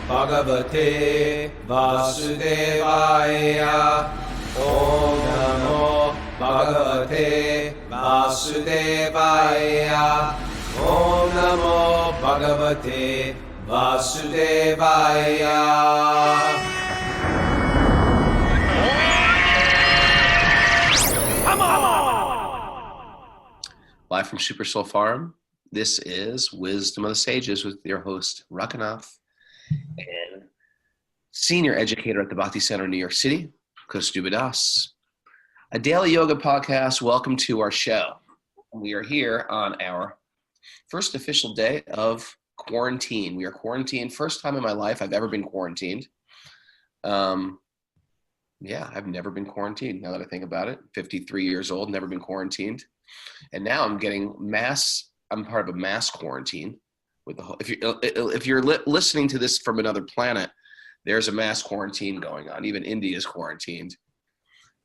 Bhagavate Vasudevaya. Om Namo Bhagavate Vasudevaya. Om Namo Bhagavate Vasudevaya. Live from Super Soul Farm, this is Wisdom of the Sages with your host, Raghunath, and Senior Educator at the Bhakti Center in New York City, Kaustubha, a daily yoga podcast. Welcome to our show. We are here on our first official day of quarantine. We are quarantined. First time in my life I've ever been quarantined. Yeah, I've never been quarantined now that I think about it. 53 years old, never been quarantined. And now I'm part of a mass quarantine with the whole, if you're listening to this from another planet, there's a mass quarantine going on. Even India is quarantined.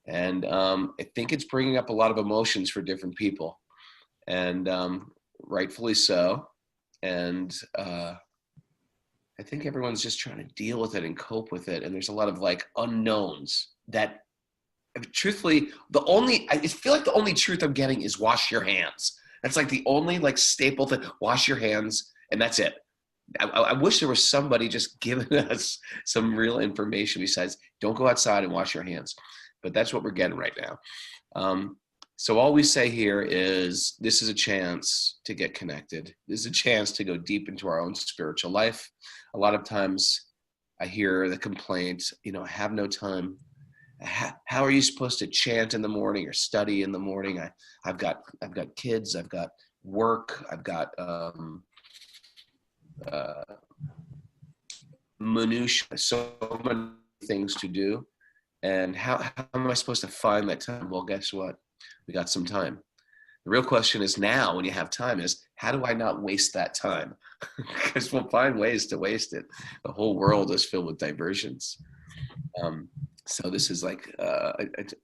And I think it's bringing up a lot of emotions for different people, and rightfully so. And I think everyone's just trying to deal with it and cope with it. And there's a lot of like unknowns that, truthfully, I feel like the only truth I'm getting is wash your hands. That's like the only like staple thing. Wash your hands, and that's it. I wish there was somebody just giving us some real information besides don't go outside and wash your hands. But that's what we're getting right now. So all we say here is this is a chance to get connected. This is a chance to go deep into our own spiritual life. A lot of times I hear the complaint, I have no time. How are you supposed to chant in the morning or study in the morning? I've got kids, I've got work, I've got minutiae, so many things to do. And how am I supposed to find that time? Well, guess what? We got some time. The real question is now, when you have time, is how do I not waste that time? Because we'll find ways to waste it. The whole world is filled with diversions. So this is like,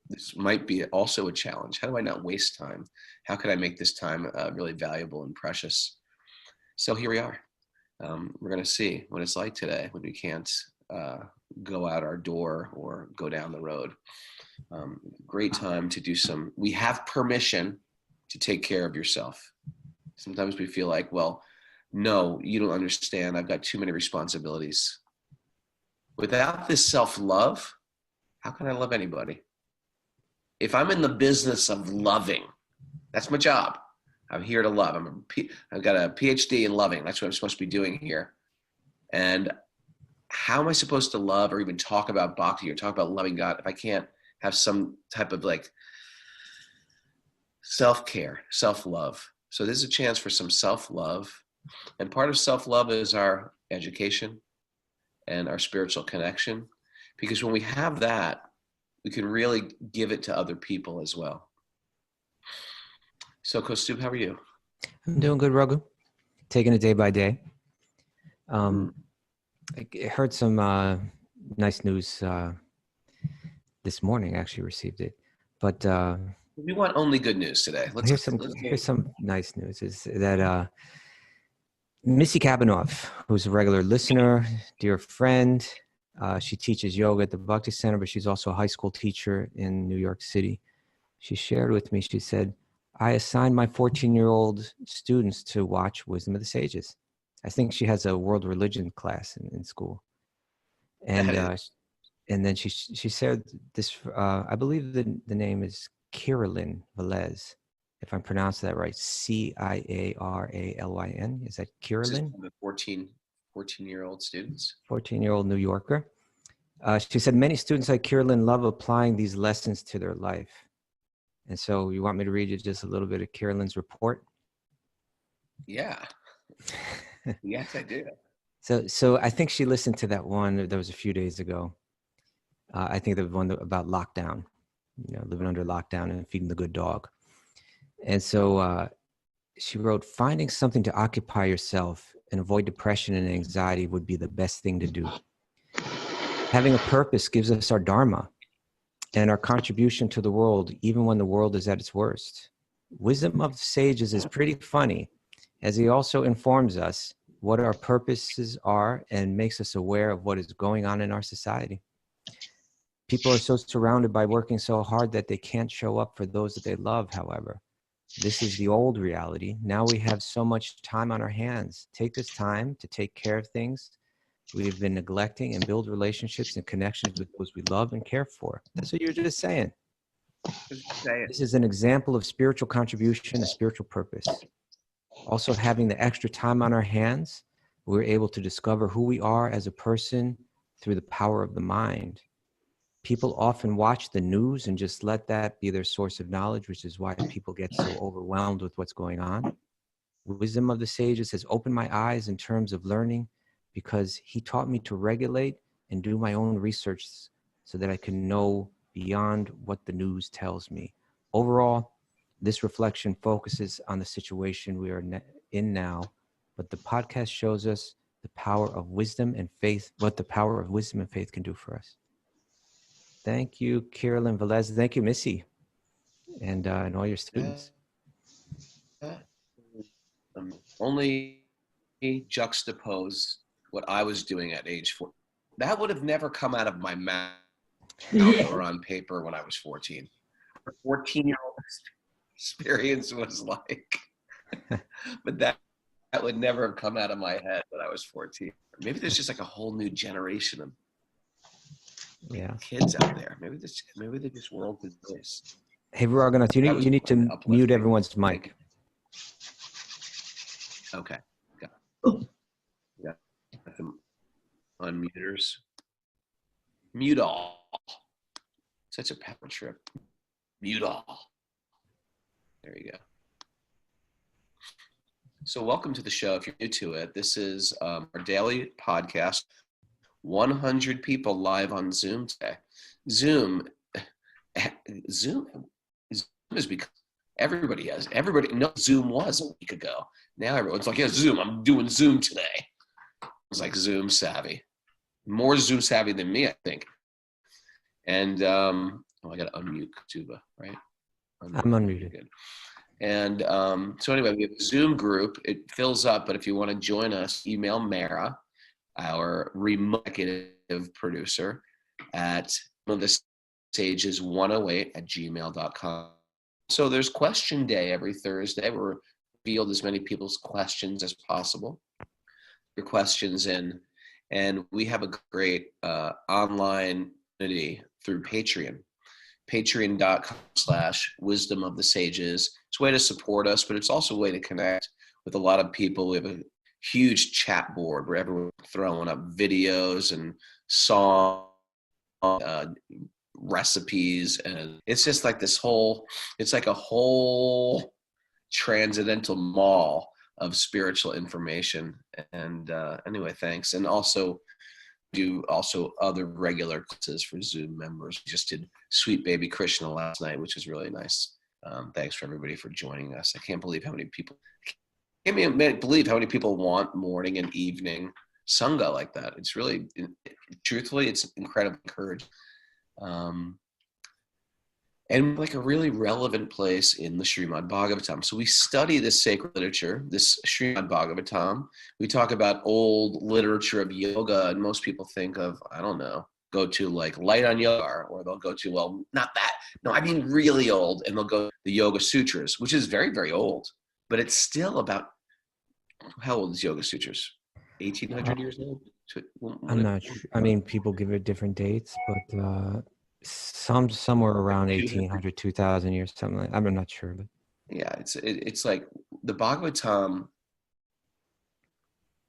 this might be also a challenge. How do I not waste time? How can I make this time really valuable and precious? So here we are. We're going to see what it's like today when we can't go out our door or go down the road. Great time to do we have permission to take care of yourself. Sometimes we feel like, well, no, you don't understand. I've got too many responsibilities. Without this self-love, how can I love anybody? If I'm in the business of loving, that's my job. I'm here to love. I've got a PhD in loving. That's what I'm supposed to be doing here. And how am I supposed to love or even talk about bhakti or talk about loving God if I can't have some type of like self-care, self-love? So this is a chance for some self-love. And part of self-love is our education and our spiritual connection. Because when we have that, we can really give it to other people as well. So, Kaustubha, how are you? I'm doing good, Raghu. Taking it day by day. I heard some nice news this morning. Actually received it, but we want only good news today. Here's some nice news. Is that Missy Kabanoff, who's a regular listener, dear friend. She teaches yoga at the Bhakti Center, but she's also a high school teacher in New York City. She shared with me, she said, I assigned my 14-year-old students to watch Wisdom of the Sages. I think she has a world religion class in school. And then she said this, I believe the name is Carolyn Velez, if I'm pronouncing that right, Ciaralyn. Is that Carolyn? 14-year-old students. 14-year-old New Yorker. She said, many students like Carolyn love applying these lessons to their life. And so you want me to read you just a little bit of Carolyn's report? Yeah. Yes, I do. So I think she listened to that one that was a few days ago. I think the one about lockdown, living under lockdown and feeding the good dog. And so she wrote, finding something to occupy yourself and avoid depression and anxiety would be the best thing to do. Having a purpose gives us our dharma and our contribution to the world, even when the world is at its worst. Wisdom of the Sages is pretty funny, as he also informs us what our purposes are and makes us aware of what is going on in our society. People are so surrounded by working so hard that they can't show up for those that they love, however. This is the old reality. Now we have so much time on our hands. Take this time to take care of things we've been neglecting and build relationships and connections with those we love and care for. That's what you're just saying. This is an example of spiritual contribution, a spiritual purpose. Also, having the extra time on our hands, we're able to discover who we are as a person through the power of the mind. People often watch the news and just let that be their source of knowledge, which is why people get so overwhelmed with what's going on. Wisdom of the sages has opened my eyes in terms of learning, because he taught me to regulate and do my own research so that I can know beyond what the news tells me. Overall, this reflection focuses on the situation we are in now, but the podcast shows us the power of wisdom and faith, what the power of wisdom and faith can do for us. Thank you, Carolyn Velez. Thank you, Missy, and all your students. Only juxtapose what I was doing at age 4. That would have never come out of my mouth or on paper when I was 14. A 14-year-old experience was like, but that would never have come out of my head when I was 14. Maybe there's just like a whole new generation of kids out there. Maybe they just world is this. Hey, Raghunath, you need to mute everyone's mic. Okay. Got them unmuters. Mute all. Such a power trip. Mute all. There you go. So welcome to the show. If you're new to it, this is our daily podcast. 100 people live on Zoom today. Zoom is because everybody knows Zoom was a week ago. Now everyone's like, yeah, Zoom, I'm doing Zoom today. It's like Zoom savvy. More Zoom savvy than me, I think. And I got to unmute Kaustubha, right? I'm unmuted. Good. And so anyway, we have a Zoom group. It fills up, but if you want to join us, email Mara, our remote executive producer, at thesages108@gmail.com. So there's question day every Thursday. We're field as many people's questions as possible. Your questions in, and we have a great online community through Patreon. Patreon.com/wisdom of the sages. It's a way to support us, but it's also a way to connect with a lot of people. We have a huge chat board where everyone's throwing up videos and songs, recipes, and it's just like this whole, it's like a whole transcendental mall of spiritual information. And anyway, thanks. And also do other regular classes for Zoom members. We just did Sweet Baby Krishna last night, which was really nice. Thanks for everybody for joining us. I can't believe how many people want morning and evening Sangha like that. It's really, truthfully, it's incredibly encouraging. And like a really relevant place in the Srimad Bhagavatam. So we study this sacred literature, this Srimad Bhagavatam. We talk about old literature of yoga, and most people think of, I don't know, go to like Light on Yoga, or they'll go to, well, not that. No, I mean really old, and they'll go to the Yoga Sutras, which is very, very old. But it's still about, how old is Yoga Sutras? 1,800 years old? I'm not sure. I mean, people give it different dates, but somewhere around 1,800, 2,000 years, something like that. I'm not sure, but yeah, it's like the Bhagavatam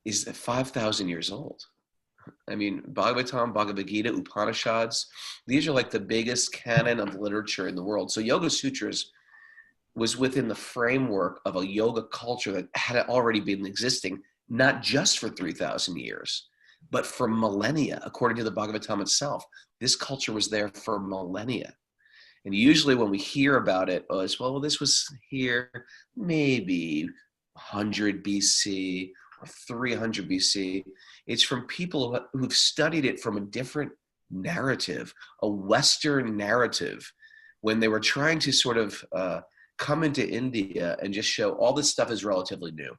is 5,000 years old. I mean, Bhagavatam, Bhagavad Gita, Upanishads, these are like the biggest canon of literature in the world. So Yoga Sutras was within the framework of a yoga culture that had already been existing, not just for 3,000 years, but for millennia, according to the Bhagavatam itself. This culture was there for millennia. And usually when we hear about it, oh, it's, well, this was here maybe 100 BC or 300 BC. It's from people who've studied it from a different narrative, a Western narrative, when they were trying to sort of come into India and just show all this stuff is relatively new.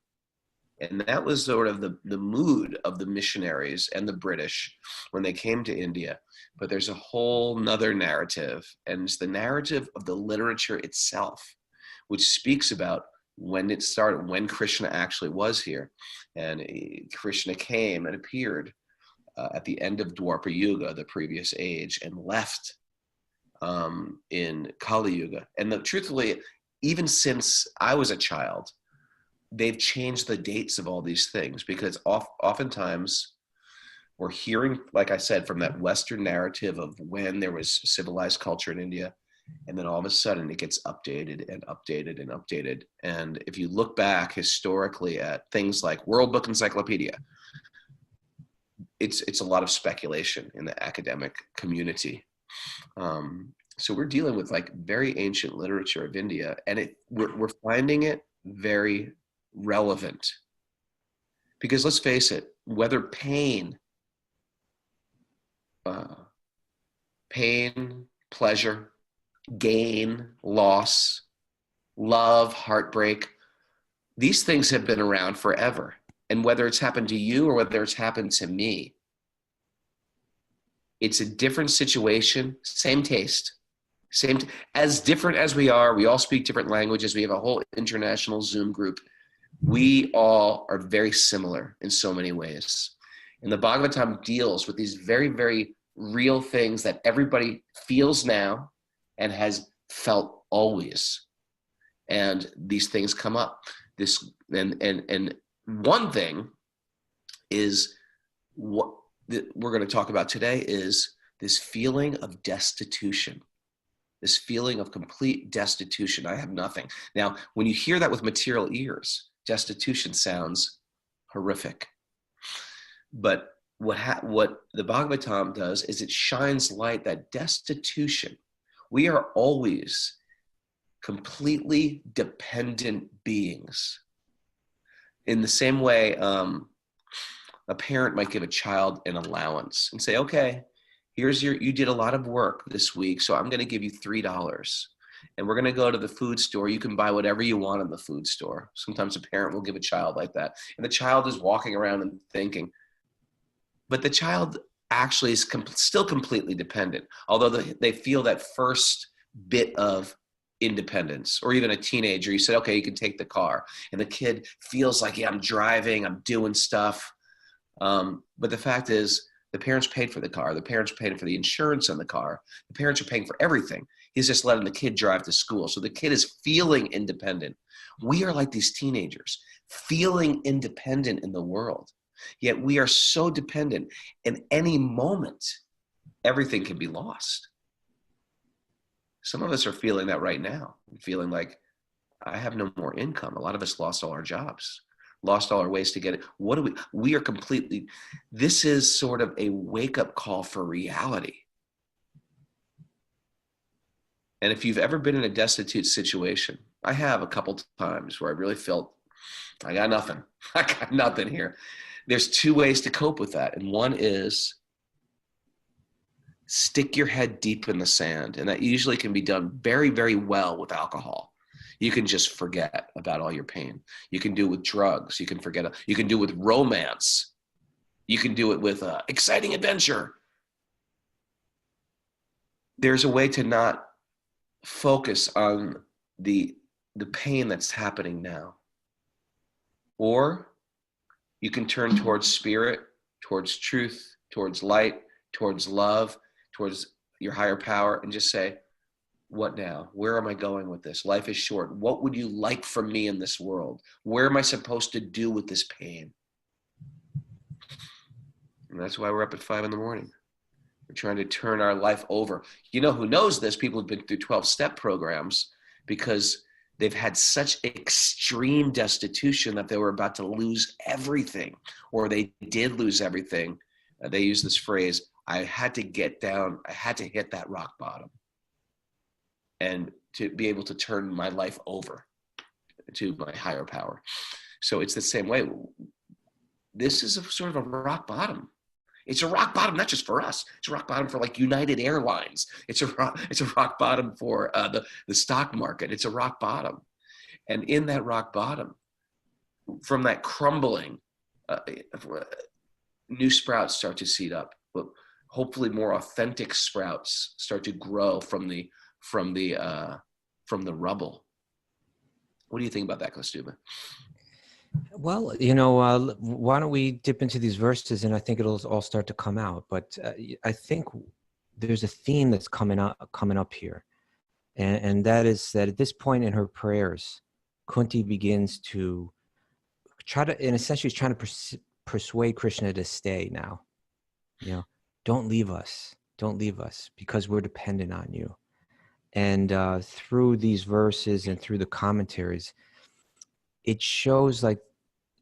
And that was sort of the mood of the missionaries and the British when they came to India. But there's a whole nother narrative, and it's the narrative of the literature itself, which speaks about when it started, when Krishna actually was here. And Krishna came and appeared at the end of Dwapara Yuga, the previous age, and left in Kali Yuga. And truthfully, even since I was a child, they've changed the dates of all these things, because oftentimes we're hearing, like I said, from that Western narrative of when there was civilized culture in India, and then all of a sudden it gets updated and updated and updated. And if you look back historically at things like World Book Encyclopedia, it's a lot of speculation in the academic community. So we're dealing with like very ancient literature of India, and we're finding it very relevant, because let's face it, whether pain, pleasure, gain, loss, love, heartbreak, these things have been around forever. And whether it's happened to you or whether it's happened to me, it's a different situation, same taste, as different as we are. We all speak different languages. We have a whole international Zoom group. We all are very similar in so many ways. And the Bhagavatam deals with these very, very real things that everybody feels now and has felt always. And these things come up. And one thing is what we're going to talk about today is this feeling of destitution, this feeling of complete destitution. I have nothing. Now, when you hear that with material ears, destitution sounds horrific. But what the Bhagavatam does is it shines light that destitution, we are always completely dependent beings. In the same way, a parent might give a child an allowance and say, okay, you did a lot of work this week, so I'm going to give you $3. And we're going to go to the food store. You can buy whatever you want in the food store. Sometimes a parent will give a child like that. And the child is walking around and thinking, but the child actually is still completely dependent, although they feel that first bit of independence. Or even a teenager, you said, okay, you can take the car. And the kid feels like, yeah, I'm driving, I'm doing stuff. But the fact is, the parents paid for the car. The parents paid for the insurance on the car. The parents are paying for everything. He's just letting the kid drive to school. So the kid is feeling independent. We are like these teenagers, feeling independent in the world. Yet we are so dependent. In any moment, everything can be lost. Some of us are feeling that right now, feeling like, I have no more income. A lot of us lost all our jobs, lost all our ways to get it. We are completely, this is sort of a wake-up call for reality. And if you've ever been in a destitute situation, I have a couple times where I really felt, I got nothing. I got nothing here. There's two ways to cope with that. And one is stick your head deep in the sand. And that usually can be done very, very well with alcohol. You can just forget about all your pain. You can do it with drugs. You can forget. You can do it with romance. You can do it with exciting adventure. There's a way to not focus on the pain that's happening now. Or you can turn towards spirit, towards truth, towards light, towards love, towards your higher power, and just say, what now? Where am I going with this? Life is short. What would you like from me in this world? Where am I supposed to do with this pain? And that's why we're up at 5 a.m. We're trying to turn our life over. You know who knows this? People who've been through 12-step programs, because they've had such extreme destitution that they were about to lose everything, or they did lose everything. They use this phrase, I had to get down, I had to hit that rock bottom, and to be able to turn my life over to my higher power. So it's the same way. This is a sort of a rock bottom. It's a rock bottom, not just for us. It's a rock bottom for like United Airlines. It's a rock bottom for the stock market. It's a rock bottom. And in that rock bottom, from that crumbling, new sprouts start to seed up, but hopefully more authentic sprouts start to grow from the rubble. What do you think about that, Kaustubha? Well, why don't we dip into these verses, and I think it'll all start to come out. But I think there's a theme that's coming up here, and that is that at this point in her prayers, Kunti begins to try to, in a sense, she's trying to persuade Krishna to stay now. Don't leave us, because we're dependent on you. And through these verses and through the commentaries, it shows like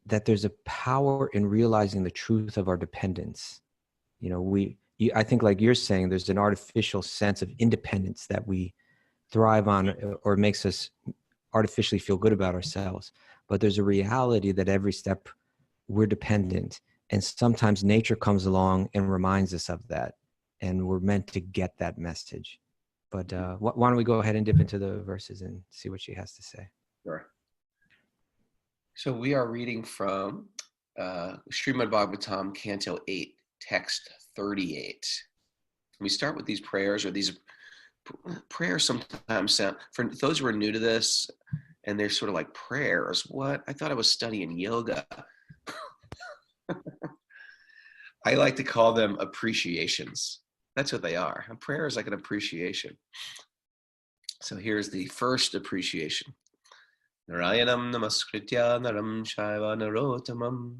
that there's a power in realizing the truth of our dependence. I think, like you're saying, there's an artificial sense of independence that we thrive on, or makes us artificially feel good about ourselves. But there's a reality that every step we're dependent, and sometimes nature comes along and reminds us of that, and we're meant to get that message. But why don't we go ahead and dip into the verses and see what she has to say? Sure. So we are reading from Srimad Bhagavatam, Canto 8, Text 38. We start with these prayers, or these prayers sometimes sound, for those who are new to this, and they're sort of like, prayers, what? I thought I was studying yoga. I like to call them appreciations. That's what they are. A prayer is like an appreciation. So here's the first appreciation. Narayanam namaskritya naram shaiva narotamam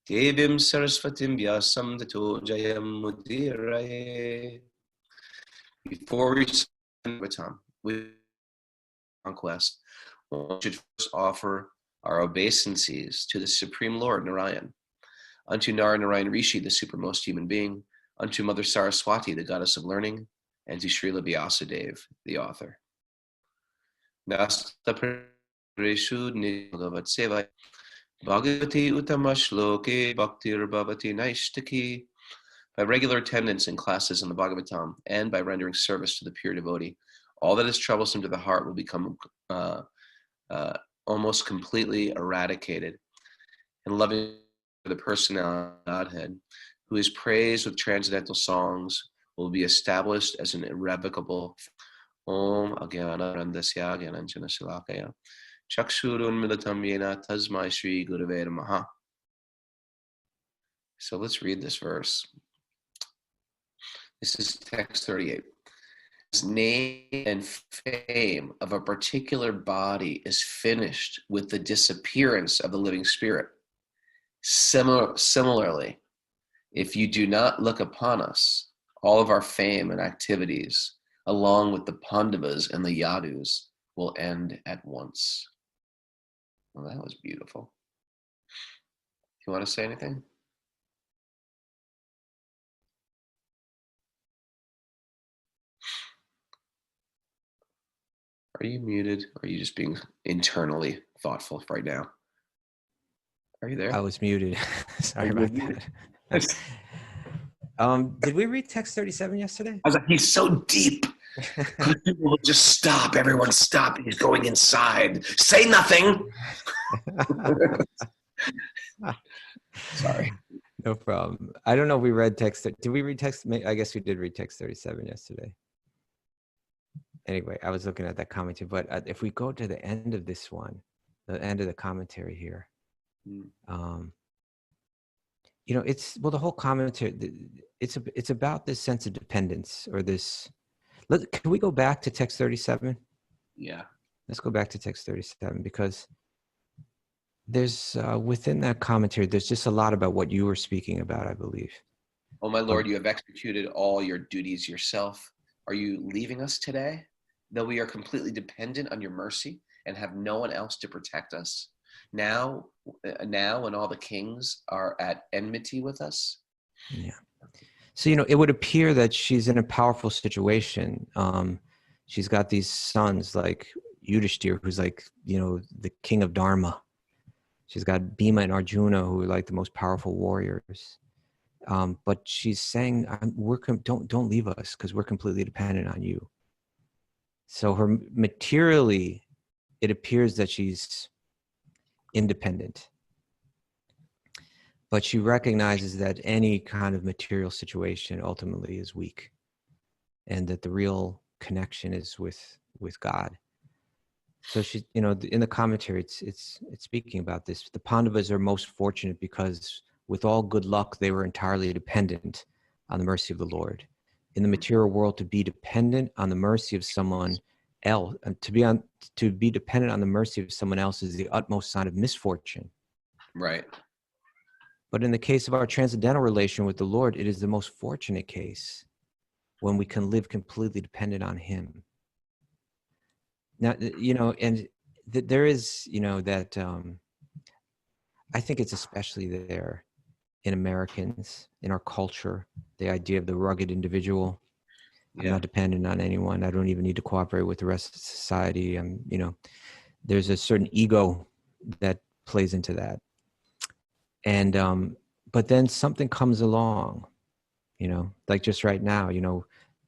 devim sarasvatim vyasam tato jayam mudiraye. Before we start with conquest, we should first offer our obeisances to the Supreme Lord Narayan, unto Narayan Rishi, the supermost human being, unto Mother Saraswati, the goddess of learning, and to Srila Vyasadeva, the author. Nasta Preshu Nilgavat Seva Bhagavati Utamashloke Bhaktir Bhavati Naishtaki. By regular attendance in classes in the Bhagavatam and by rendering service to the pure devotee, all that is troublesome to the heart will become almost completely eradicated. And loving the personality of Godhead, who is praised with transcendental songs, will be established as an irrevocable Om Agyana Randasya Gyananjana Silakaya Chakshurun Milatam Yena Tasmai Shri Gurave Namaha. So let's read this verse. This is text 38. This name and fame of a particular body is finished with the disappearance of the living spirit. Similarly, if you do not look upon us, all of our fame and activities, along with the Pandavas and the Yadus, will end at once. Well, that was beautiful. You want to say anything? Are you muted? Or are you just being internally thoughtful right now? Are you there? I was muted. Sorry about that. Did we read text 37 yesterday? I was like, he's so deep. People will just stop. Everyone stop. He's going inside. Say nothing. Sorry. No problem. I don't know if we read text. Did we read text? I guess we did read text 37 yesterday. Anyway, I was looking at that commentary, but if we go to the end of this one, the end of the commentary here, it's, well, the whole commentary, it's about this sense of dependence, or this. Can we go back to text 37? Yeah. Let's go back to text 37, because there's within that commentary, there's just a lot about what you were speaking about, I believe. Oh, my Lord, you have executed all your duties yourself. Are you leaving us today? Though we are completely dependent on your mercy and have no one else to protect us. Now when all the kings are at enmity with us. Yeah. So, it would appear that she's in a powerful situation. She's got these sons like Yudhishthir, who's like, the king of Dharma. She's got Bhima and Arjuna, who are like the most powerful warriors. But she's saying, don't leave us, because we're completely dependent on you. So her materially, it appears that she's independent. but she recognizes that any kind of material situation ultimately is weak, and that the real connection is with God. So she, in the commentary, it's speaking about this. The Pandavas are most fortunate because with all good luck, they were entirely dependent on the mercy of the Lord. In the material world, to be dependent on the mercy of someone else, and to be dependent on the mercy of someone else is the utmost sign of misfortune. Right. But in the case of our transcendental relation with the Lord, it is the most fortunate case when we can live completely dependent on Him. Now, and there is, that I think it's especially there in Americans, in our culture, the idea of the rugged individual. I'm not dependent on anyone. I don't even need to cooperate with the rest of society. There's a certain ego that plays into that. And, but then something comes along, like just right now,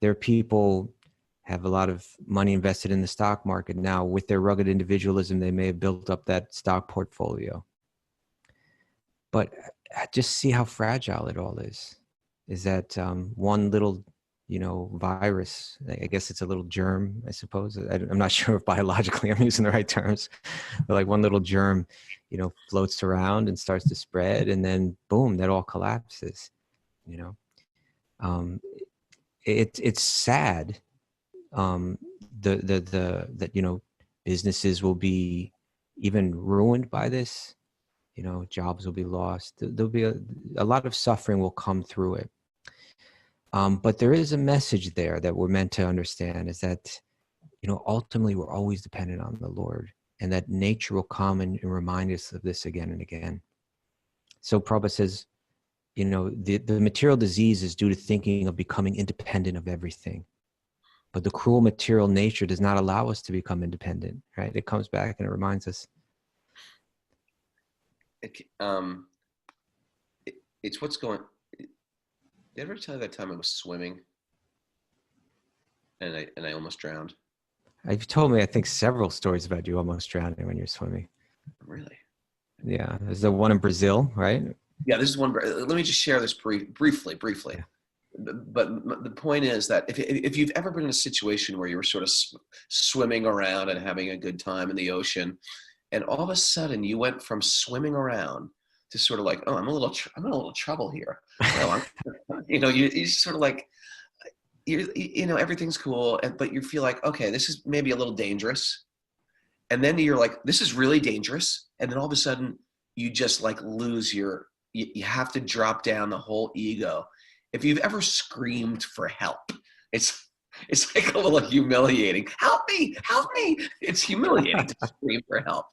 there are people have a lot of money invested in the stock market now. With their rugged individualism, they may have built up that stock portfolio. But just see how fragile it all is that one little, virus, I guess it's a little germ, I suppose. I'm not sure if biologically I'm using the right terms, but like one little germ, floats around and starts to spread, and then boom, that all collapses, It's sad that businesses will be even ruined by this. Jobs will be lost. There'll be a lot of suffering will come through it. But there is a message there that we're meant to understand, is that ultimately we're always dependent on the Lord, and that nature will come and remind us of this again and again. So Prabhupada says, the material disease is due to thinking of becoming independent of everything. But the cruel material nature does not allow us to become independent, right? It comes back and it reminds us. It's what's going. Did I ever tell you that time I was swimming and I almost drowned? You've told me, I think, several stories about you almost drowning when you're swimming. Really? Yeah. There's the one in Brazil, right? Yeah, this is one. Let me just share this briefly. Yeah. But the point is that if you've ever been in a situation where you were sort of swimming around and having a good time in the ocean, and all of a sudden you went from swimming around to sort of like, oh, I'm in a little trouble here. You sort of like, everything's cool, but you feel like, okay, this is maybe a little dangerous, and then you're like, this is really dangerous, and then all of a sudden you just like lose you have to drop down the whole ego. If you've ever screamed for help, it's like a little humiliating. Help me! It's humiliating to scream for help.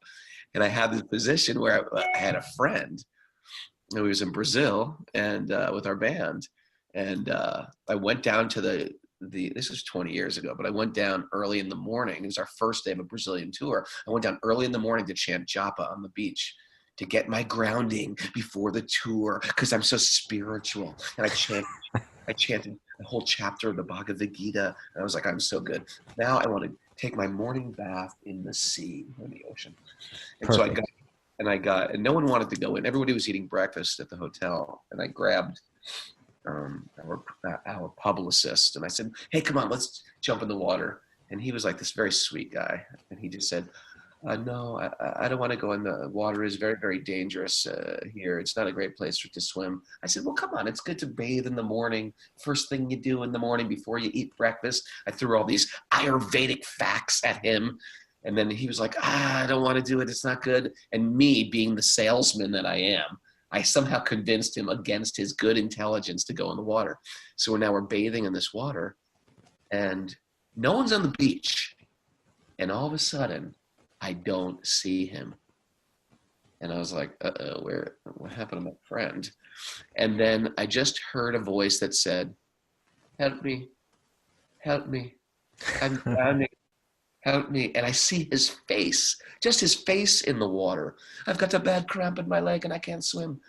And I had this position where I had a friend who was in Brazil and with our band, and I went down to this was 20 years ago, but I went down early in the morning. It was our first day of a Brazilian tour. I went down early in the morning to chant japa on the beach, to get my grounding before the tour, because I'm so spiritual. And I chanted a whole chapter of the Bhagavad Gita, and I was like, I'm so good. Now I want to take my morning bath in the sea, in the ocean. And Perfect. So and no one wanted to go in. Everybody was eating breakfast at the hotel, and I grabbed our publicist, and I said, hey, come on, let's jump in the water. And he was like this very sweet guy, and he just said, no, I don't want to go in. The water is very, very dangerous here. It's not a great place to swim. I said, well, come on. It's good to bathe in the morning. First thing you do in the morning before you eat breakfast. I threw all these Ayurvedic facts at him. And then he was like, I don't want to do it. It's not good. And me, being the salesman that I am, I somehow convinced him against his good intelligence to go in the water. So now we're bathing in this water, and no one's on the beach. And all of a sudden, I don't see him. And I was like, what happened to my friend? And then I just heard a voice that said, help me, I'm drowning, help me. And I see his face, just his face in the water. I've got a bad cramp in my leg and I can't swim.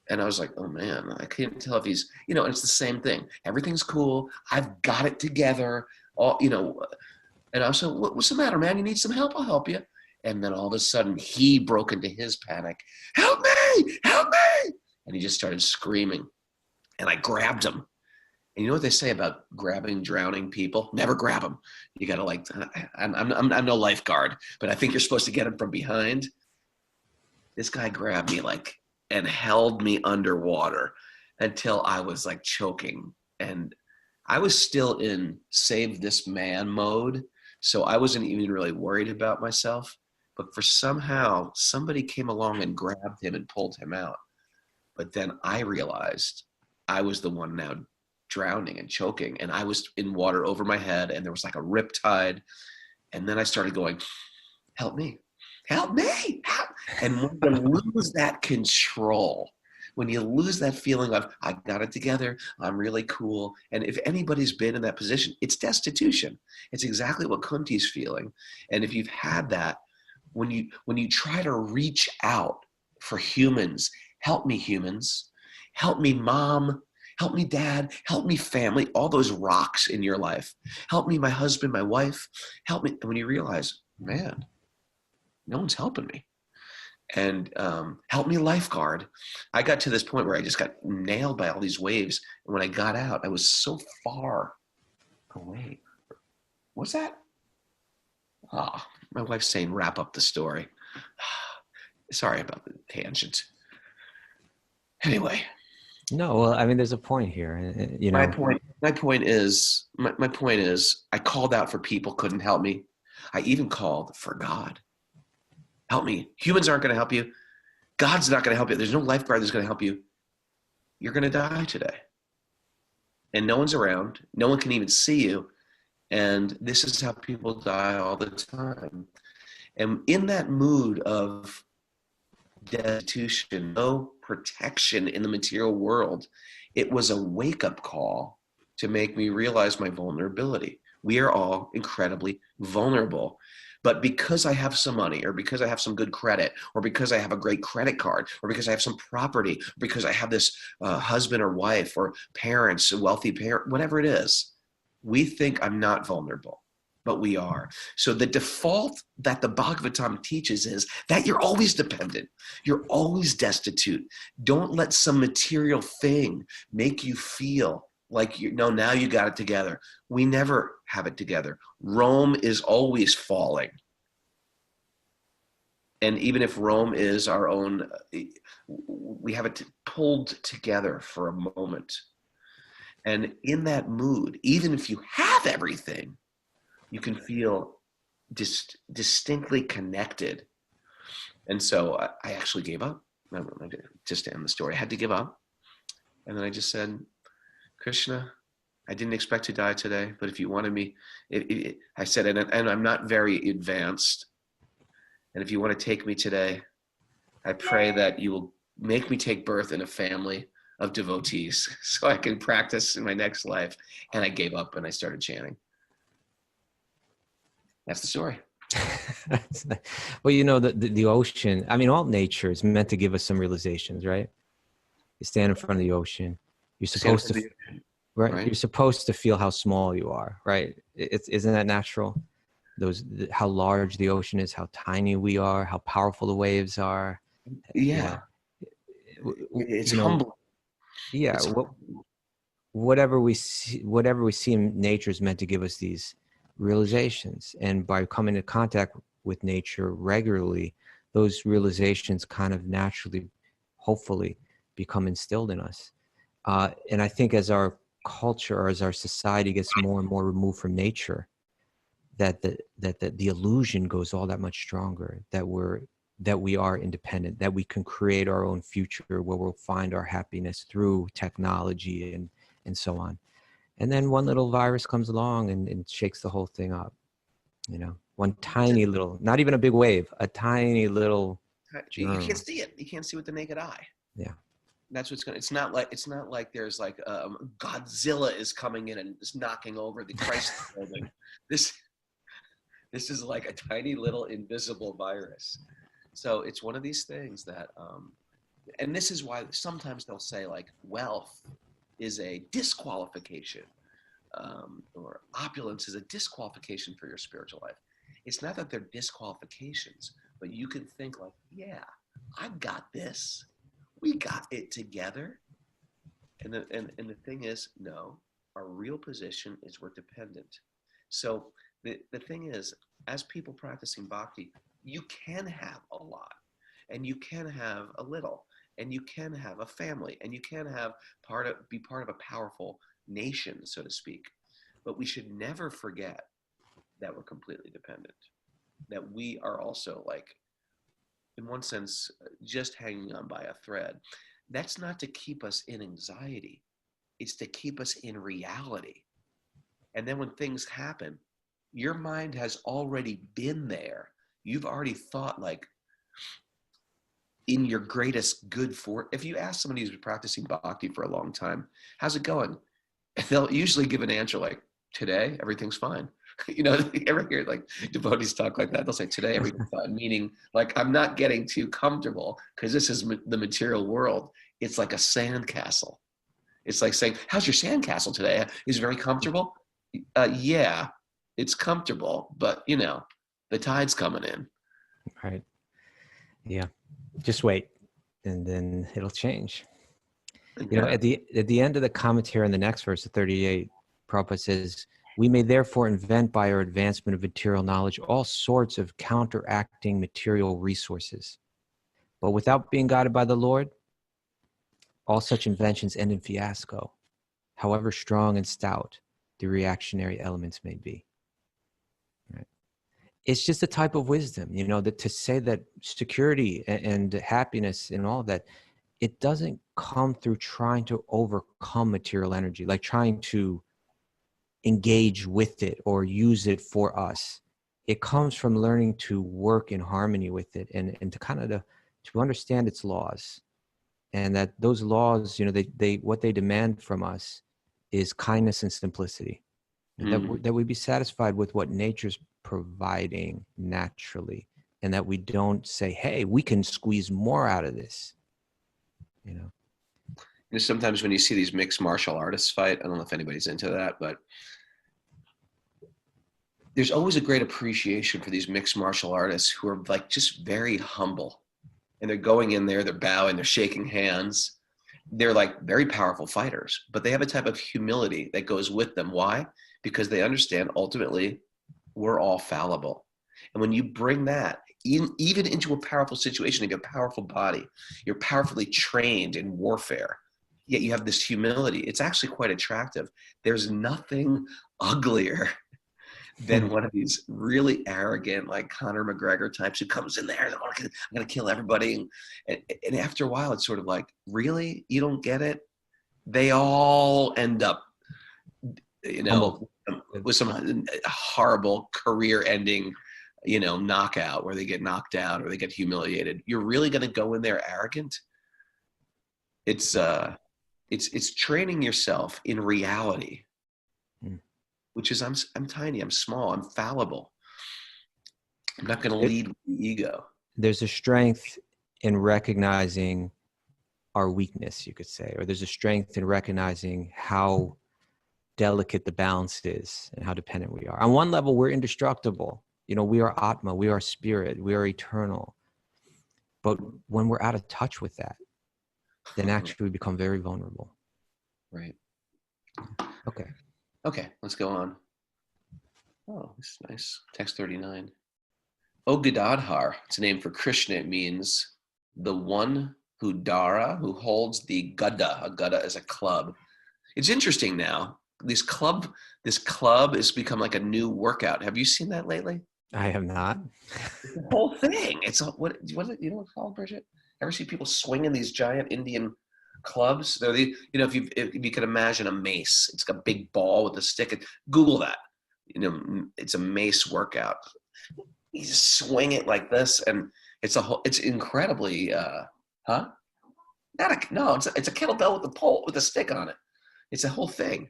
And I was like, oh man, I can't tell if he's, and it's the same thing. Everything's cool. I've got it together. And I was like, what's the matter, man? You need some help? I'll help you. And then all of a sudden he broke into his panic. Help me! and he just started screaming. And I grabbed him. And you know what they say about grabbing drowning people? Never grab them. You got to like, I'm no lifeguard, but I think you're supposed to get him from behind. This guy grabbed me like, and held me underwater until I was like choking. And I was still in save this man mode. So I wasn't even really worried about myself. But for somehow, somebody came along and grabbed him and pulled him out. But then I realized I was the one now drowning and choking, and I was in water over my head, and there was like a rip tide. And then I started going, help me, help me, help. And when you lose that control, when you lose that feeling of, I got it together, I'm really cool. And if anybody's been in that position, it's destitution. It's exactly what Kunti's feeling. And if you've had that, when you try to reach out for humans, help me humans, help me mom, help me dad, help me family, all those rocks in your life, help me my husband, my wife, help me. And when you realize, man, no one's helping me. And help me lifeguard. I got to this point where I just got nailed by all these waves. And when I got out, I was so far away. What's that? Ah, my wife's saying, wrap up the story. Sorry about the tangent. Anyway. No, well, I mean, there's a point here, you know. My point is, I called out for people, couldn't help me. I even called for God. Help me. Humans aren't going to help you. God's not going to help you. There's no lifeguard that's going to help you. You're going to die today. And no one's around. No one can even see you. And this is how people die all the time. And in that mood of destitution, no protection in the material world, it was a wake-up call to make me realize my vulnerability. We are all incredibly vulnerable. But because I have some money, or because I have some good credit, or because I have a great credit card, or because I have some property, or because I have this husband or wife or parents, a wealthy parent, whatever it is, we think I'm not vulnerable, but we are. So the default that the Bhagavatam teaches is that you're always dependent. You're always destitute. Don't let some material thing make you feel like, now you got it together. We never have it together. Rome is always falling. And even if Rome is our own, we have it pulled together for a moment. And in that mood, even if you have everything, you can feel distinctly connected. And so I actually gave up. Just to end the story, I had to give up. And then I just said, Krishna, I didn't expect to die today, but if you wanted me, I said, and I'm not very advanced. And if you want to take me today, I pray that you will make me take birth in a family of devotees so I can practice in my next life. And I gave up and I started chanting. That's the story. Well, you know, the ocean, I mean, all nature is meant to give us some realizations, right? You stand in front of the ocean. You're supposed to, right? You're supposed to feel how small you are, right? Isn't that natural? How large the ocean is, how tiny we are, how powerful the waves are. Yeah. It's humbling. Yeah. Whatever we see in nature is meant to give us these realizations. And by coming into contact with nature regularly, those realizations kind of naturally, hopefully, become instilled in us. And I think as our culture, or as our society gets more and more removed from nature, that the illusion goes all that much stronger, that we are independent, that we can create our own future where we'll find our happiness through technology and so on. And then one little virus comes along and shakes the whole thing up. You know, one tiny little, not even a big wave, a tiny little germ. You can't see it. You can't see with the naked eye. Yeah. That's what's going. It's not like there's like Godzilla is coming in and is knocking over the Christ building. This is like a tiny little invisible virus. So it's one of these things that, and this is why sometimes they'll say like wealth is a disqualification, or opulence is a disqualification for your spiritual life. It's not that they're disqualifications, but you can think like, yeah, I've got this. We got it together. And the thing is, no, our real position is we're dependent. So the thing is, as people practicing bhakti, you can have a lot, and you can have a little, and you can have a family, and you can have be part of a powerful nation, so to speak. But we should never forget that we're completely dependent, that we are also, like, in one sense, just hanging on by a thread. That's not to keep us in anxiety. It's to keep us in reality. And then when things happen, your mind has already been there. You've already thought, like, in your greatest good if you ask somebody who's been practicing bhakti for a long time, how's it going? They'll usually give an answer like, today, everything's fine. You know, you ever hear like devotees talk like that? They'll say, today, everything's fine, meaning like, I'm not getting too comfortable because this is the material world. It's like a sandcastle. It's like saying, how's your sandcastle today? Is it very comfortable? Yeah, it's comfortable, but you know, the tide's coming in. Right. Yeah. Just wait, and then it'll change. You know, at the end of the commentary in the next verse, 38, Prabhupada says, we may therefore invent by our advancement of material knowledge all sorts of counteracting material resources. But without being guided by the Lord, all such inventions end in fiasco, however strong and stout the reactionary elements may be. Right? It's just a type of wisdom, you know, that to say that security and happiness and all of that, it doesn't come through trying to overcome material energy, like trying to engage with it or use it for us. It comes from learning to work in harmony with it and to kind of to understand its laws. And that those laws, you know, they what they demand from us is kindness and simplicity. That we be satisfied with what nature's providing naturally, and that we don't say, hey, we can squeeze more out of this, you know. You know, sometimes when you see these mixed martial artists fight, I don't know if anybody's into that, but there's always a great appreciation for these mixed martial artists who are like just very humble. And they're going in there, they're bowing, they're shaking hands. They're like very powerful fighters, but they have a type of humility that goes with them. Why? Because they understand ultimately we're all fallible. And when you bring that even into a powerful situation, you have a powerful body, you're powerfully trained in warfare, yet you have this humility. It's actually quite attractive. There's nothing uglier than one of these really arrogant, like Conor McGregor types who comes in there and I'm going to kill everybody. And after a while, it's sort of like, really? You don't get it? They all end up, you know, with some horrible career-ending, you know, knockout where they get knocked out or they get humiliated. You're really going to go in there arrogant? It's training yourself in reality. Which is, I'm tiny, I'm small, I'm fallible. I'm not going to lead with the ego. There's a strength in recognizing our weakness, you could say, or there's a strength in recognizing how delicate the balance is and how dependent we are. On one level, we're indestructible. You know, we are Atma, we are spirit, we are eternal. But when we're out of touch with that, then actually we become very vulnerable. Right. Okay, let's go on. Oh, this is nice. Text 39. O Gadadhar, it's a name for Krishna. It means the one who holds the gada. A gada is a club. It's interesting now. This club has become like a new workout. Have you seen that lately? I have not. It's the whole thing. It's what you know what it's called, Bridget? Ever see people swinging these giant Indian clubs? They're you know, if you could imagine a mace, it's like a big ball with a stick. Google that. You know, it's a mace workout. You just swing it like this, and it's incredibly it's a kettlebell with a pole with a stick on it. It's a whole thing,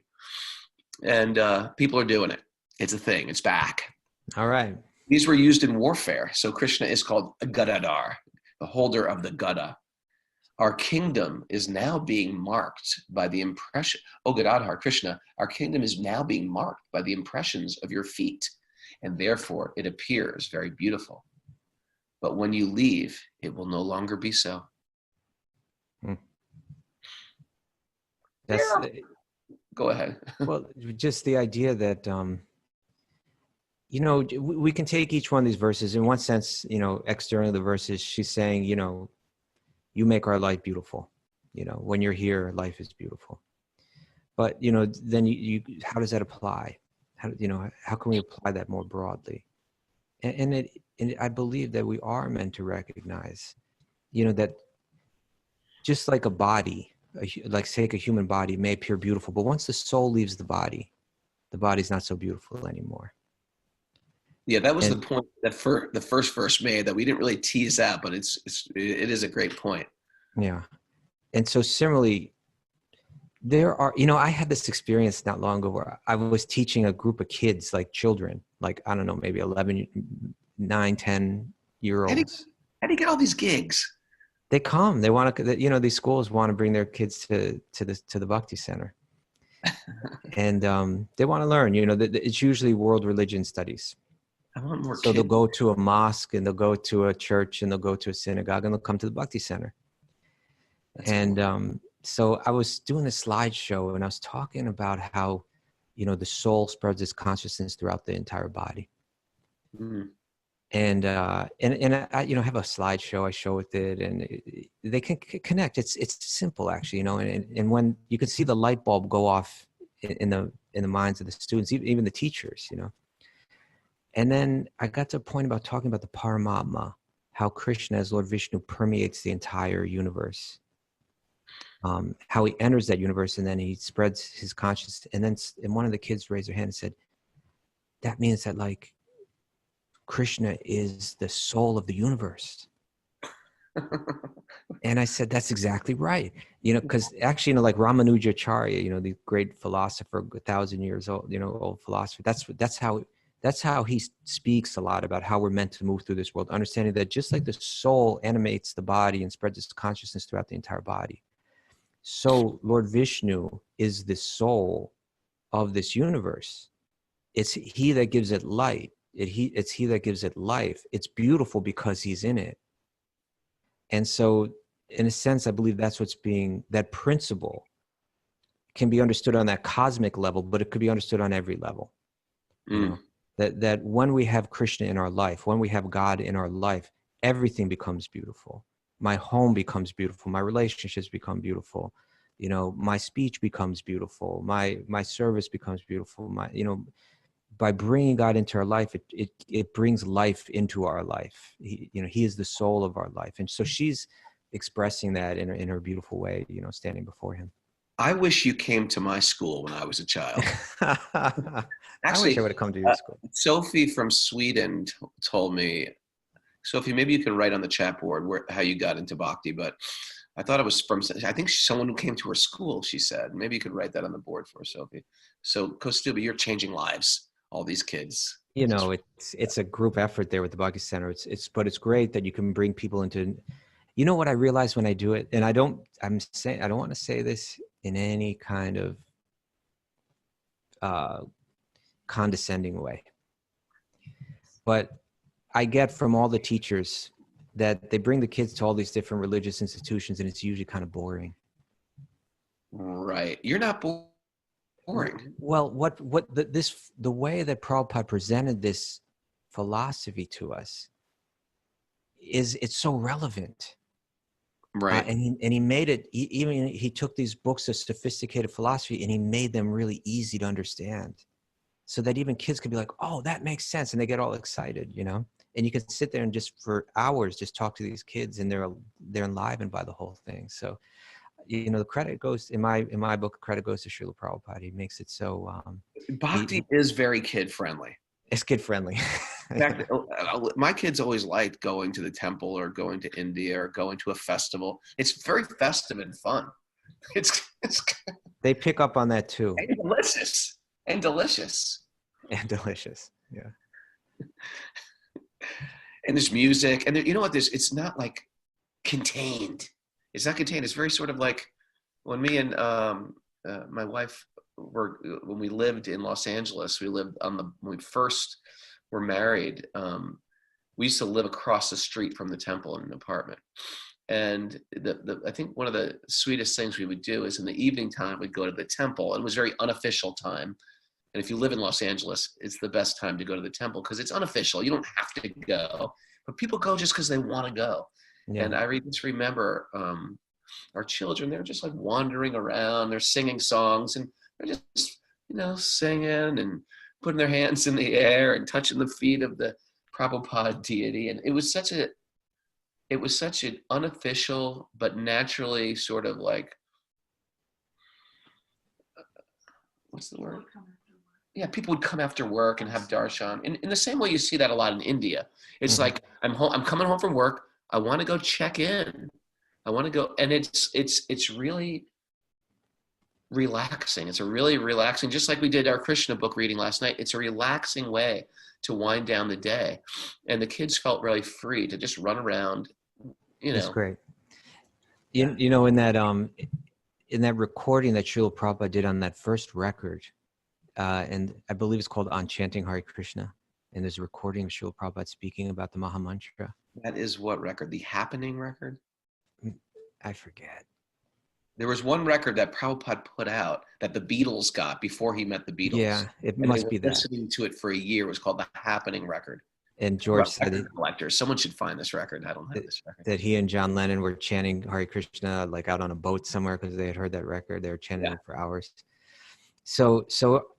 and people are doing it. It's a thing. It's back. All right. These were used in warfare. So Krishna is called Gadadhar, the holder of the Gada. Our kingdom is now being marked by the impression. Oh, Gadadhar, Krishna, our kingdom is now being marked by the impressions of your feet, and therefore it appears very beautiful. But when you leave, it will no longer be so. Hmm. That's Go ahead. well, just the idea that we can take each one of these verses in one sense. Externally, the verses she's saying, you make our life beautiful. When you're here, life is beautiful. But then you how does that apply? How can we apply that more broadly? And I believe that we are meant to recognize, that just like a body, like say a human body may appear beautiful, but once the soul leaves the body's not so beautiful anymore. Yeah, that was the And point that the first verse made that we didn't really tease out, but it is a great point. yeah. And so similarly, there are, I had this experience not long ago where I was teaching a group of kids, like children, like, I don't know, maybe 11, 9, 10-year-olds. How do you get all these gigs? They come, they want to, these schools want to bring their kids to the Bhakti Center. And they want to learn, it's usually world religion studies. I want more So kids. they'll go to a mosque and they'll go to a church and they'll go to a synagogue and they'll come to the Bhakti Center. That's And cool. so I was doing a slideshow and I was talking about how, the soul spreads its consciousness throughout the entire body. Mm. And I have a slideshow I show with it, and they can connect. It's simple actually, and when you can see the light bulb go off in the minds of the students, even the teachers, And then I got to a point about talking about the Paramatma, how Krishna as Lord Vishnu permeates the entire universe. How he enters that universe and then he spreads his consciousness. And one of the kids raised their hand and said, that means that like Krishna is the soul of the universe. And I said, that's exactly right. Because actually, like Ramanujacharya, the great philosopher, 1,000 years old, old philosopher, that's how he speaks a lot about how we're meant to move through this world, understanding that just like the soul animates the body and spreads its consciousness throughout the entire body, so Lord Vishnu is the soul of this universe. It's he that gives it light. It's he that gives it life. It's beautiful because he's in it. And so, in a sense, I believe that's that principle can be understood on that cosmic level, but it could be understood on every level. That when we have Krishna in our life, when we have God in our life, everything becomes beautiful. My home becomes beautiful. My relationships become beautiful. My speech becomes beautiful. My service becomes beautiful. By bringing God into our life, it brings life into our life. He is the soul of our life. And so she's expressing that in her beautiful way, standing before him. I wish you came to my school when I was a child. I wish I would have come to your school. Sophie from Sweden told me, Sophie, maybe you can write on the chat board how you got into Bhakti, but I thought it was I think someone who came to her school, she said. Maybe you could write that on the board for Sophie. So Kaustubha, you're changing lives, all these kids. It's a group effort there with the Bhakti Center. But it's great that you can bring people into, what I realize when I do it, and I don't want to say this in any kind of condescending way, but I get from all the teachers that they bring the kids to all these different religious institutions and it's usually kind of boring. Right. You're not boring. Well, the way that Prabhupada presented this philosophy to us it's so relevant. Right. And he made it, he took these books of sophisticated philosophy and he made them really easy to understand so that even kids could be like, oh, that makes sense. And they get all excited, and you can sit there and just for hours, just talk to these kids and they're enlivened by the whole thing. So, the credit goes in my book, credit goes to Srila Prabhupada. He makes it so, Bhakti is very kid friendly. It's kid friendly. In fact, my kids always liked going to the temple or going to India or going to a festival. It's very festive and fun. It's They pick up on that too. And delicious. And delicious. And delicious. Yeah. And there's music. And you know what? It's not like contained. It's not contained. It's very sort of like when me and my wife when we lived in Los Angeles, when we first were married, we used to live across the street from the temple in an apartment. And I think one of the sweetest things we would do is in the evening time, we'd go to the temple. It was very unofficial time. And if you live in Los Angeles, it's the best time to go to the temple because it's unofficial. You don't have to go, but people go just because they want to go. Yeah. And I just remember our children, they're just like wandering around, they're singing songs, and they're just, singing and putting their hands in the air and touching the feet of the Prabhupada deity. And it was such an unofficial, but naturally sort of like, what's the word? Yeah, people would come after work and have darshan. In the same way you see that a lot in India. It's like, I'm coming home from work. I want to go check in. I want to go. And it's really relaxing. It's a really relaxing, just like we did our Krishna book reading last night. It's a relaxing way to wind down the day. And the kids felt really free to just run around, That's great. You know, in that recording that Srila Prabhupada did on that first record, and I believe it's called On Chanting Hare Krishna, and there's a recording of Srila Prabhupada speaking about the Maha Mantra. That is what record? The Happening record? I forget. There was one record that Prabhupada put out that the Beatles got before he met the Beatles. Yeah, it must be that. Listening to it for a year. It was called the Happening record. And George said collectors. Someone should find this record. I don't have this record. That he and John Lennon were chanting Hare Krishna like out on a boat somewhere because they had heard that record. They were chanting it for hours. So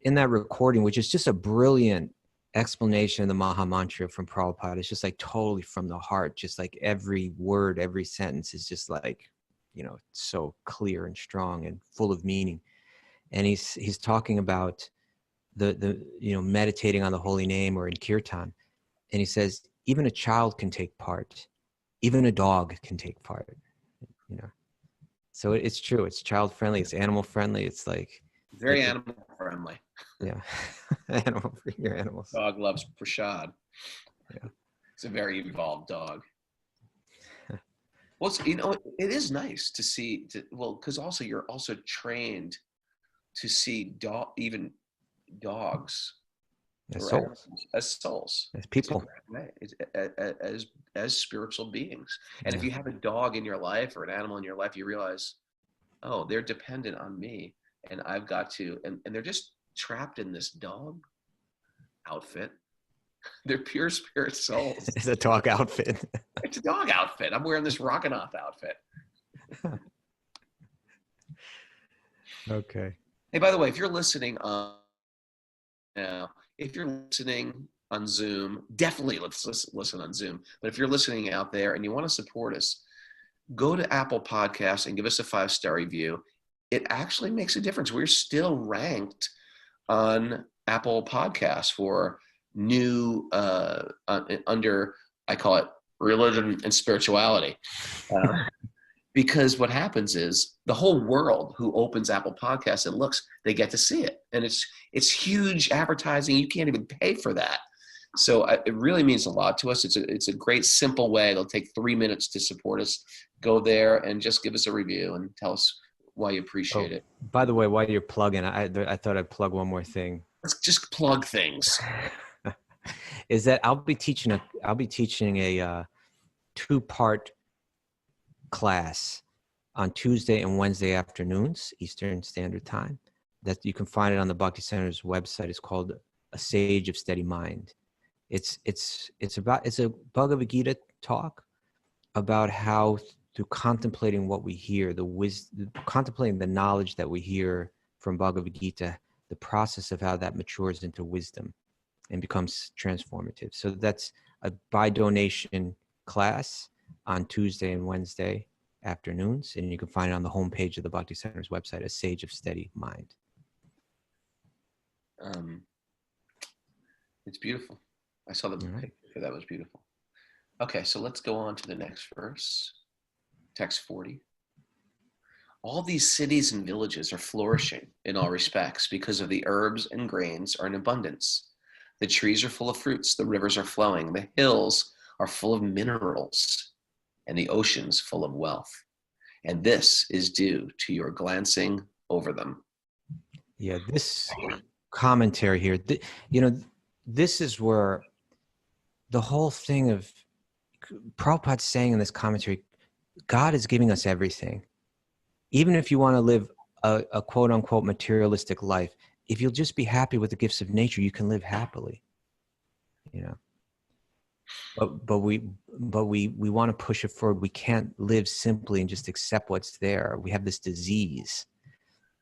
in that recording, which is just a brilliant explanation of the Maha Mantra from Prabhupada, it's just like totally from the heart. Just like every word, every sentence is just like, so clear and strong and full of meaning. And he's talking about the meditating on the holy name or in kirtan. And he says, even a child can take part. Even a dog can take part, So it's true. It's child friendly. It's animal friendly. It's like. Very animal friendly. Yeah. Your animals. Dog loves prasad. Yeah. It's a very evolved dog. Well, it is nice to see, because also you're also trained to see even dogs as souls, as people, as spiritual beings. And if you have a dog in your life or an animal in your life, you realize, oh, they're dependent on me, and I've got to, and they're just trapped in this dog outfit. They're pure spirit souls. It's a dog outfit. It's a dog outfit. I'm wearing this Raghunath outfit. Okay. Hey, by the way, if you're listening on Zoom, definitely let's listen on Zoom. But if you're listening out there and you want to support us, go to Apple Podcasts and give us a 5-star review. It actually makes a difference. We're still ranked on Apple Podcasts for new under, I call it religion and spirituality, because what happens is the whole world who opens Apple Podcasts and looks, they get to see it, and it's huge advertising. You can't even pay for that. So it really means a lot to us. It's a great simple way. It'll take 3 minutes to support us. Go there and just give us a review and tell us why you appreciate it. By the way, while you're plugging, I thought I'd plug one more thing. Let's just plug things. Is that I'll be teaching a 2-part class on Tuesday and Wednesday afternoons, Eastern Standard Time. That you can find it on the Bhakti Center's website. It's called A Sage of Steady Mind. It's a Bhagavad Gita talk about how through contemplating what we hear, contemplating the knowledge that we hear from Bhagavad Gita, the process of how that matures into wisdom and becomes transformative. So that's a by donation class on Tuesday and Wednesday afternoons, and you can find it on the homepage of the Bhakti Center's website, A Sage of Steady Mind. It's beautiful. I saw the picture. That was beautiful. Okay, so let's go on to the next verse. Text 40. All these cities and villages are flourishing in all respects because of the herbs and grains are in abundance. The trees are full of fruits, the rivers are flowing, the hills are full of minerals, and the oceans full of wealth. And this is due to your glancing over them. Yeah, this commentary here, this is where the whole thing of Prabhupada's saying in this commentary, God is giving us everything. Even if you want to live a quote unquote materialistic life, if you'll just be happy with the gifts of nature, you can live happily, you know. But we want to push it forward. We can't live simply and just accept what's there. We have this disease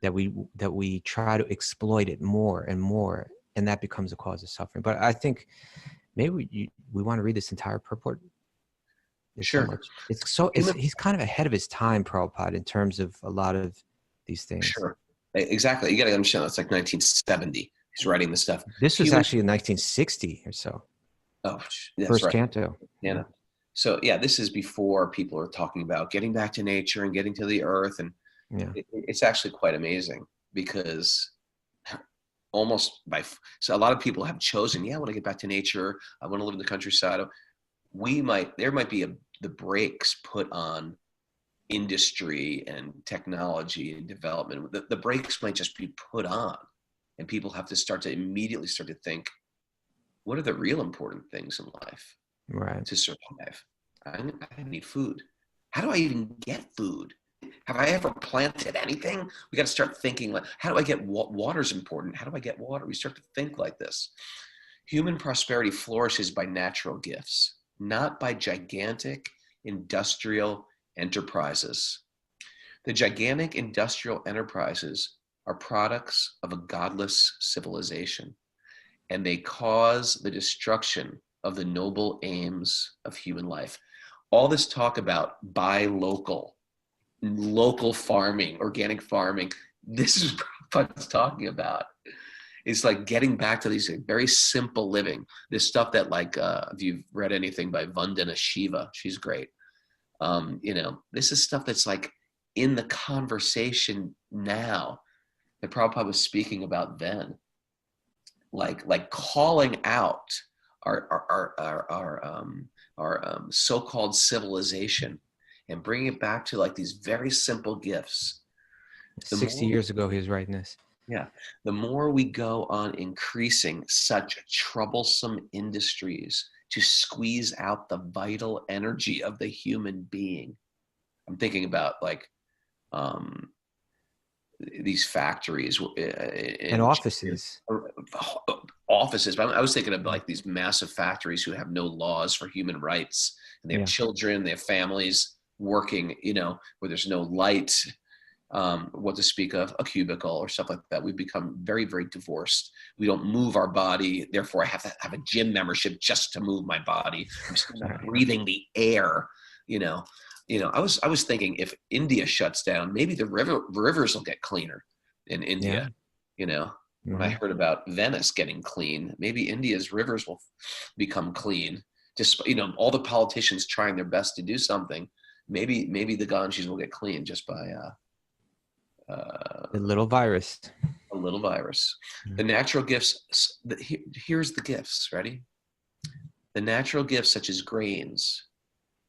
that we try to exploit it more and more, and that becomes a cause of suffering. But I think maybe we want to read this entire purport. Sure. He's kind of ahead of his time, Prabhupada, in terms of a lot of these things. Sure. Exactly. You got to understand that's like 1970. He's writing this stuff. This was actually in 1960 or so. Oh, that's First right. canto. Yeah. So yeah, this is before people are talking about getting back to nature and getting to the earth. And it's actually quite amazing because so a lot of people have chosen, I want to get back to nature. I want to live in the countryside. There might be the brakes put on industry and technology and development. The brakes might just be put on, and people have to immediately start to think, what are the real important things in life? Right. To survive? I need food. How do I even get food? Have I ever planted anything? We got to start thinking like, how do I get water's important? How do I get water? We start to think like this. Human prosperity flourishes by natural gifts, not by gigantic industrial enterprises. The gigantic industrial enterprises are products of a godless civilization, and they cause the destruction of the noble aims of human life. All this talk about buy local farming, organic farming, this is what it's talking about. It's like getting back to these very simple living. This stuff that if you've read anything by Vandana Shiva, she's great. This is stuff that's like in the conversation now that Prabhupada was speaking about then. Like calling out our so-called civilization and bringing it back to like these very simple gifts. 60 years ago, he was writing this. Yeah. The more we go on increasing such troublesome industries to squeeze out the vital energy of the human being. I'm thinking about these factories and offices. But I was thinking of like these massive factories who have no laws for human rights, and they have children, they have families working, where there's no light, what to speak of a cubicle or stuff like that. We become very, very divorced. We don't move our body. Therefore I have to have a gym membership just to move my body. I'm still not breathing the air, I was thinking if India shuts down, maybe the rivers will get cleaner in India. When I heard about Venice getting clean, maybe India's rivers will become clean. Just all the politicians trying their best to do something. Maybe the Ganges will get clean just by a little virus. A little virus. The natural gifts. Here's the gifts. Ready? The natural gifts such as grains,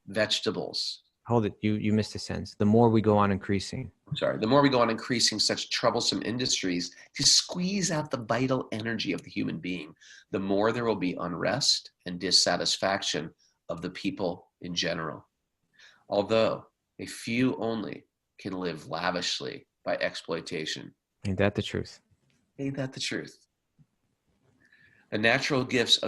vegetables. Hold it. You missed a sentence. The more we go on increasing. The more we go on increasing such troublesome industries to squeeze out the vital energy of the human being, the more there will be unrest and dissatisfaction of the people in general. Although a few only can live lavishly by exploitation. Ain't that the truth? Ain't that the truth? The natural gifts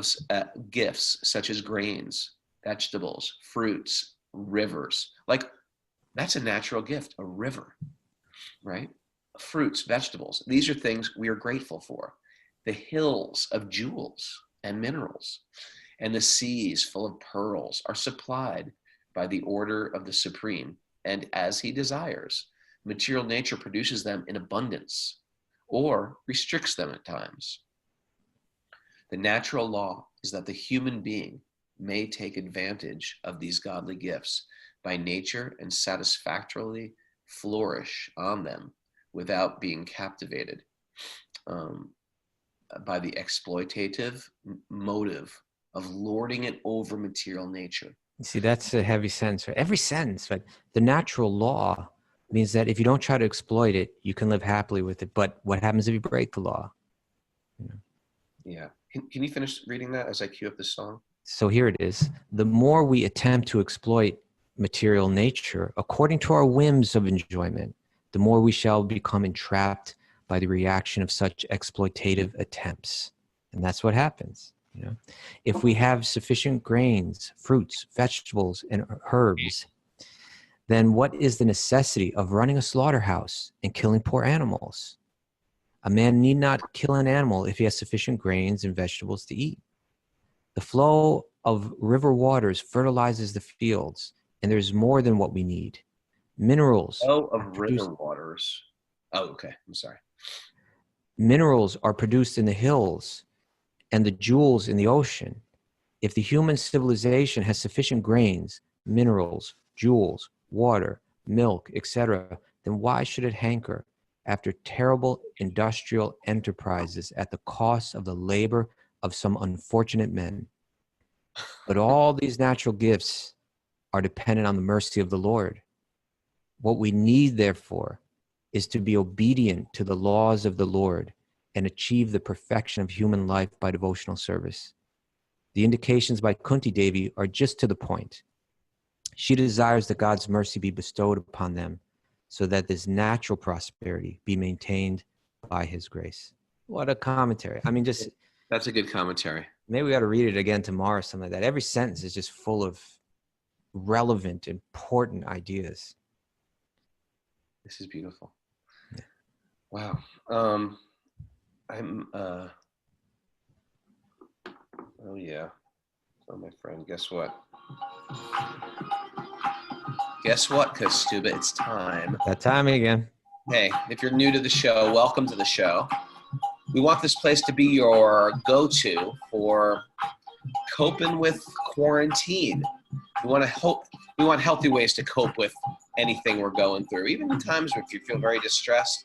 such as grains, vegetables, fruits, rivers, that's a natural gift, a river, right? Fruits, vegetables, these are things we are grateful for. The hills of jewels and minerals and the seas full of pearls are supplied by the order of the Supreme, and as he desires. Material nature produces them in abundance or restricts them at times. The natural law is that the human being may take advantage of these godly gifts by nature and satisfactorily flourish on them without being captivated by the exploitative motive of lording it over material nature. You see, that's a heavy sentence. Every sentence, right? The natural law means that if you don't try to exploit it, you can live happily with it. But what happens if you break the law? Yeah. Can you finish reading that as I cue up the song? So here it is. The more we attempt to exploit material nature according to our whims of enjoyment, the more we shall become entrapped by the reaction of such exploitative attempts. And that's what happens. If we have sufficient grains, fruits, vegetables, and herbs, then what is the necessity of running a slaughterhouse and killing poor animals? A man need not kill an animal if he has sufficient grains and vegetables to eat. The flow of river waters fertilizes the fields, and there's more than what we need. Minerals. Oh, of river waters. Oh, okay. I'm sorry. Minerals are produced in the hills and the jewels in the ocean. If the human civilization has sufficient grains, minerals, jewels, water, milk, etc., then why should it hanker after terrible industrial enterprises at the cost of the labor of some unfortunate men? But all these natural gifts are dependent on the mercy of the Lord. What we need, therefore, is to be obedient to the laws of the Lord and achieve the perfection of human life by devotional service. The indications by Kunti Devi are just to the point. She desires that God's mercy be bestowed upon them so that this natural prosperity be maintained by his grace. What a commentary. I mean, just... That's a good commentary. Maybe we ought to read it again tomorrow or something like that. Every sentence is just full of relevant, important ideas. This is beautiful. Yeah. Wow. Oh yeah. Oh, my friend, guess what? Guess what, Kaustubha? It's time. That time again. Hey, if you're new to the show, welcome to the show. We want this place to be your go-to for coping with quarantine. We want healthy ways to cope with anything we're going through. Even in times if you feel very distressed,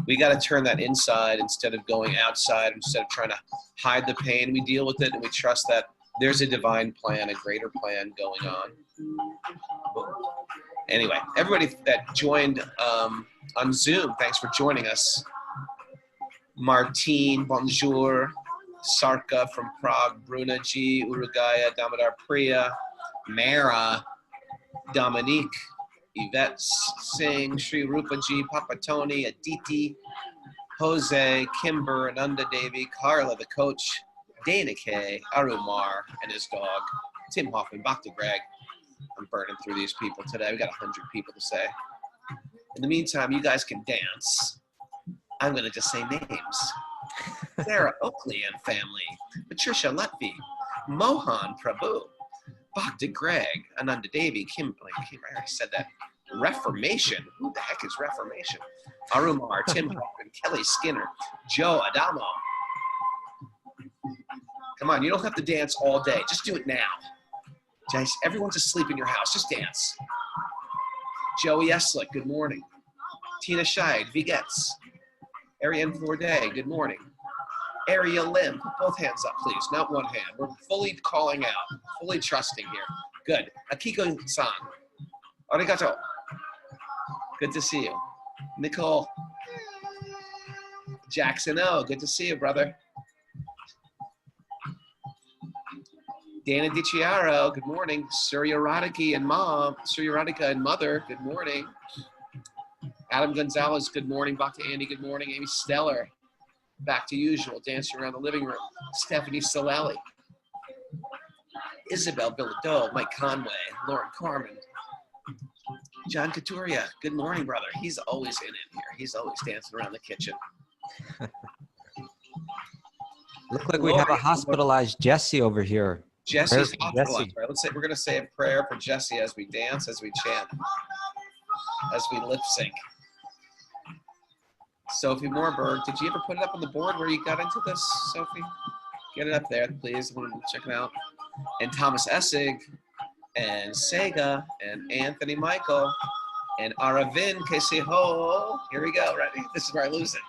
we got to turn that inside instead of going outside, instead of trying to hide the pain. We deal with it and we trust that there's a divine plan, a greater plan going on. Anyway, everybody that joined on Zoom, thanks for joining us. Martine, bonjour. Sarka from Prague, Bruna G, Urugaya, Damodar Priya, Mara, Dominique, Yvette Singh, Sri Rupa G, Papa Tony, Aditi, Jose, Kimber, Ananda Devi, Carla, the coach, Dana K, Arumar, and his dog, Tim Hoffman, Bhakti Greg. I'm burning through these people today. We got 100 people to say. In the meantime, you guys can dance. I'm going to just say names. Sarah Oakley and family, Patricia Lutfi, Mohan Prabhu, Bhakti Greg, Ananda Devi, Kim, I already said that. Reformation. Who the heck is Reformation? Arumar, Tim Hoffman, Kelly Skinner, Joe Adamo. Come on, you don't have to dance all day. Just do it now. Guys, everyone's asleep in your house. Just dance. Joey Eslick, good morning. Tina Scheid, Vigets. Ariane Forday, good morning. Ariel Lim, put both hands up, please. Not one hand. We're fully calling out, fully trusting here. Good. Akiko-san. Arigato. Good to see you. Nicole. Jackson O, good to see you, brother. Dana DiCiaro, good morning. Surya Radhika and mother, good morning. Adam Gonzalez, good morning. Bhakti Andy, good morning. Amy Steller, back to usual, dancing around the living room. Stephanie Solelli. Isabel Villado, Mike Conway, Lauren Carmen. John Couturier, good morning, brother. He's always in it here. He's always dancing around the kitchen. Look like we have a hospitalized Jesse over here. Jesse's hospitalized, right? We're going to say a prayer for Jesse as we dance, as we chant, as we lip sync. Sophie Moorberg, did you ever put it up on the board where you got into this, Sophie? Get it up there, please. I want to check it out. And Thomas Essig, and Sega, and Anthony Michael, and Aravind Kesiho. Here we go. Ready? This is where I lose it.